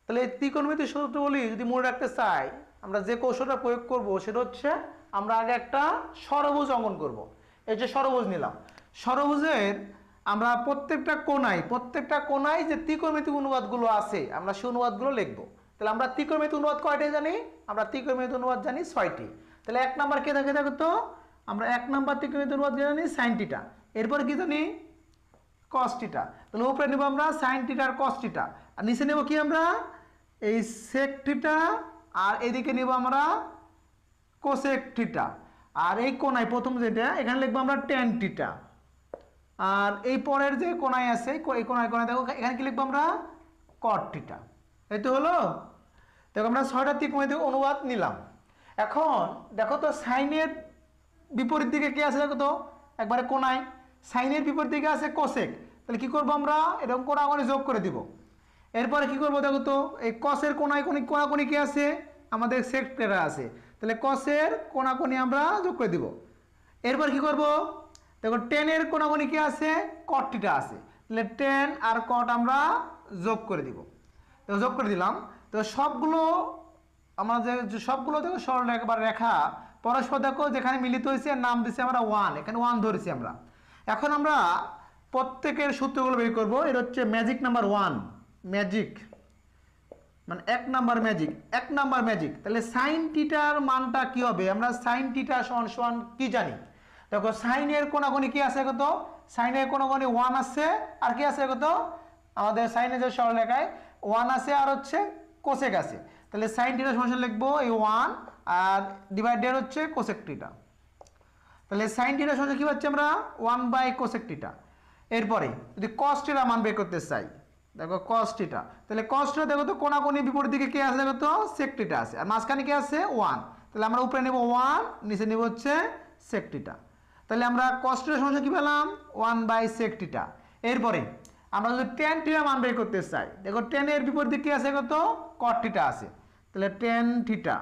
তাহলে এই ত্রিকোণমিতির সূত্রগুলি যদি মনে রাখতে চাই, আমরা যে কৌশলটা প্রয়োগ করব সেটা হচ্ছে আমরা আগে একটা ষড়ভুজ অঙ্কন করব। এই যে ষড়ভুজ নিলাম, ষড়ভুজের আমরা প্রত্যেকটা কোণায় যে ত্রিকোণমিতিক অনুপাতগুলো আছে আমরা সেই অনুপাতগুলো লিখব। তাহলে আমরা ত্রিকোণমিতিক অনুপাত কয়টি জানি? আমরা ত্রিকোণমিতিক অনুপাত জানি 6টি। তাহলে 1 নাম্বার কে থাকে দেখো তো, আমরা 1 নাম্বার ত্রিকোণমিতিক অনুপাত জানি sin থিটা। এরপর কি জানি? cos theta. তাহলে উপরে নেব আমরা sin থিটা আর cos থিটা, আর নিচে নেব কি আমরা? এই sec থিটা, আর এদিকে নেব আমরা cosec থিটা। আর এই কোণায় প্রথম যেটা এখানে লিখবো আমরা tan থিটা। আর এই পরের যে কোণায় আছে এই কোণায় দেখো এখানে কি লিখবো আমরা? cot theta. এই তো হলো। দেখো আমরা 6টা ত্রিকোণমিতিক অনুপাত নিলাম। এখন দেখো তো সাইনের বিপরীত দিকে কি আছে দেখো তো, একবারে কোণায় সাইনের বিপরীত দিকে আছে কোসেক। তাহলে কি করব আমরা? এরকম কোণাগুণি যোগ করে দিব। এরপরে কি করব দেখো তো, এই কসের কোণাকুণি কি আছে? আমাদের সেক থিটা আছে। তাহলে কসের কোণাকুণি আমরা যোগ করে দিব। এরপর কি করব? দেখো টেনের কোণাকুণি কি আছে? কট থিটা আছে। তাহলে টেন আর কট আমরা যোগ করে দিব। তো যোগ করে দিলাম। তো সবগুলো আমাদের সবগুলো দেখো সরল রেখা পরস্পর দেখো যেখানে মিলিত হয়েছে নাম দিচ্ছি আমরা 1, এখানে 1 ধরেছি আমরা। এখন আমরা প্রত্যেকের সূত্রগুলো বের করব। এটা হচ্ছে ম্যাজিক নাম্বার 1, ম্যাজিক মানে 1 নাম্বার ম্যাজিক। তাহলে সাইন থিটার মানটা কি হবে? আমরা সাইন থিটা সমান সমান কি জানি? দেখো সাইনের কোণাকুণি কি আছে কত? সাইনের কোণাকুণি 1 আছে, আর কি আছে কত? আমাদের সাইনের যে সরলরেখায় 1 আছে আর হচ্ছে কোসেক আছে। তাহলে সাইন থিটা সমান লিখবো এই 1 আর ডিভাইডেড হচ্ছে কোসেক থিটা। তাহলে সাইন থিটা সমান কি পাচ্ছি আমরা? 1/কোসেক থিটা। এরপরে যদি cos থিটা মান বের করতে চাই, দেখো cos থিটা, তাহলে cos থিটা দেখো তো কোণাকুণি বিপরীত দিকে কি আছে দেখো তো? sec থিটা আছে, আর মাঝখানে কি আছে? 1। তাহলে আমরা উপরে নেব 1, নিচে নেব হচ্ছে sec থিটা। তাহলে আমরা cos থিটা সমান কি পেলাম? 1/sec theta. এরপরে আমরা যদি tan থিটা মান বের করতে চাই, দেখো tan এর বিপরীত দিকে কি আছে কত? cot থিটা আছে। তাহলে tan থিটা,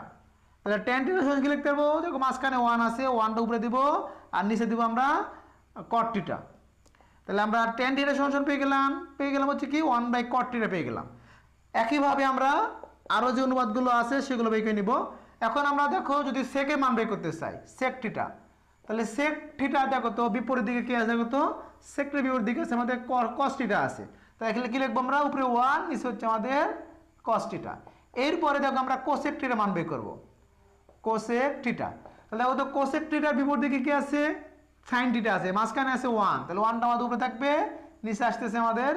তাহলে tan থিটা সমান কি লিখতে পারবো? দেখো মাঝখানে 1 আছে, 1টা উপরে দিব আর নিচে দিব আমরা cot থিটা। তাহলে আমরা tan থিটা সমান পেয়ে গেলাম হচ্ছে কি 1/cot থিটা পেয়ে গেলাম। একইভাবে আমরা আরো যে অনুপাতগুলো আছে সেগুলো বের করে নিব। এখন আমরা দেখো যদি সেকের মান বের করতে চাই, sec থিটা, তাহলে sec থিটা দেখো তো বিপরীত দিকে কি আছে দেখো তো? সেকের বিপরীত দিকে আছে আমাদের cos থিটা আছে। তাহলে এখানে কি লিখবো আমরা? উপরে 1, নিচে হচ্ছে আমাদের cos থিটা। এরপরে দেখো আমরা cosec থিটা মান বের করব, cosec থিটা। তাহলে দেখো তো cosec থিটার বিপরীত দিকে কি আছে? sin থিটা আছে, মাঝখানে আছে 1। তাহলে 1টা আমাদের উপরে থাকবে, নিচে আসতেছে আমাদের